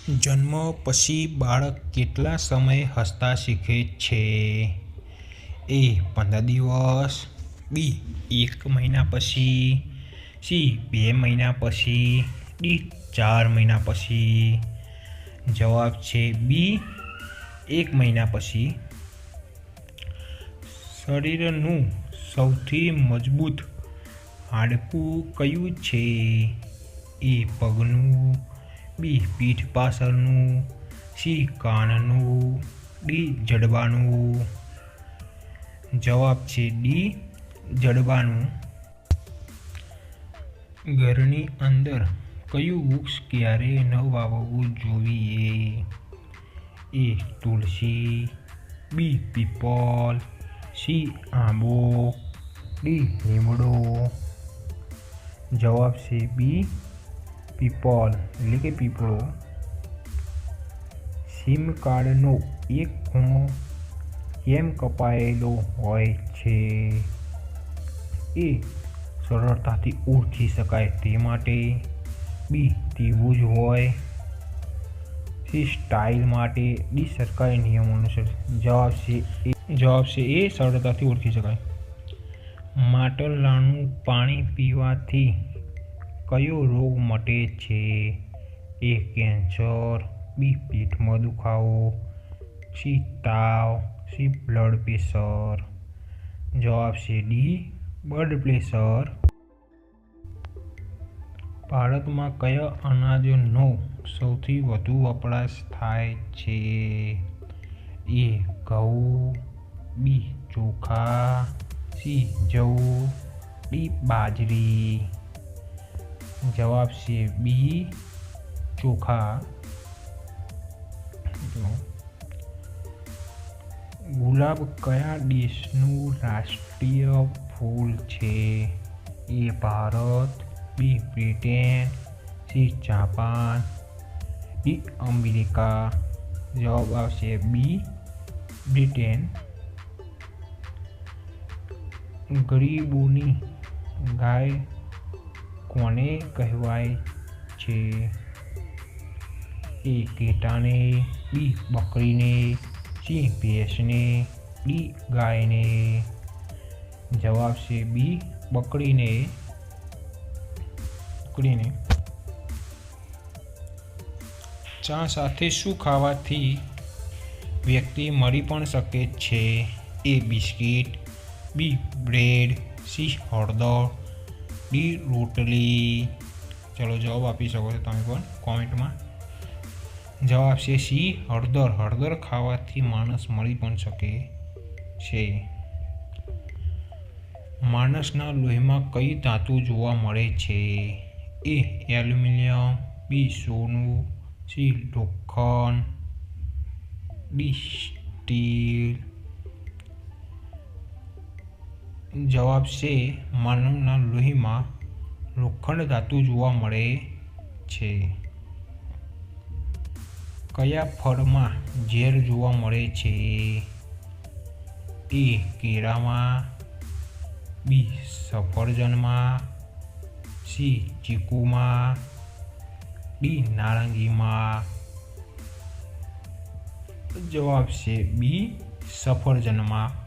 જન્મ પછી બાળક કેટલા સમય હસતા શીખે છે? A 15 દિવસ, B 1 મહિના પછી, C 2 મહિના પછી, D 4 મહિના પછી. જવાબ છે B 1 મહિના પછી. શરીરનું સૌથી મજબૂત હાડકું કયું છે? A પગનું, B પીઠ પાછળનું, C કાનનું, D જડબાનું. જવાબ છે D જડબાનું. ઘરની અંદર કયું વૃક્ષ ક્યારેય ન વાવવું જોઈએ? A Tulsi, B people, C આંબો, D લીમડો. જવાબ છે B પીપલ એટલે કે પીપળો. સિમ કાર્ડનો એક ખૂણો કેમ કપાયેલો હોય છે? A સરળતાથી ઓળખી શકાય તે માટે, B ત્રિભુજ હોય, C સ્ટાઇલ માટે, D સરકારી નિયમો અનુસાર. જવાબ છે A સરળતાથી ઓળખી શકાય. માટલાનું પાણી પીવાથી કયો રોગ મટે છે? A કેન્સર, B પેટમાં દુખાવો, C તાવ, C બ્લડ પ્રેશર. જવાબ છે D બ્લડ પ્રેશર. ભારતમાં કયા અનાજનો સૌથી વધુ વપરાશ થાય છે? A ઘઉં, B ચોખા, C જવ, D બાજરી. જવાબ છે B ચોખા. ગુલાબ કયા દેશનું રાષ્ટ્રીય ફૂલ છે? A Bharat, B Britain, C Japan, D America. જવાબ આવશે B બ્રિટન. ગરીબોની ગાય કોને કહેવાય છે? A ઘેટાને, B બકરીને, C ભેંસને, D ગાયને. જવાબ છે B બકરીને. ચા સાથે શું ખાવાથી વ્યક્તિ મરી પણ શકે છે? A biscuit, B bread, C હળદર, D રોટલી. ચલો જવાબ આપી શકો છો તમે પણ કોમેન્ટમાં. જવાબ છે C હળદર. હળદર ખાવાથી માણસ મરી પણ શકે છે. માણસના લોહીમાં કઈ ધાતુ જોવા મળે છે? A એલ્યુમિનિયમ, B સોનું, C લોખંડ, D સ્ટીલ. જવાબ છે માનવના લોહીમાં લોખંડ ધાતુ જોવા મળે છે. કયા ફળમાં ઝેર જોવા મળે છે? A કેળામાં, B સફરજનમાં, C ચીકુમાં, D નારંગીમાં. જવાબ છે B સફરજનમાં.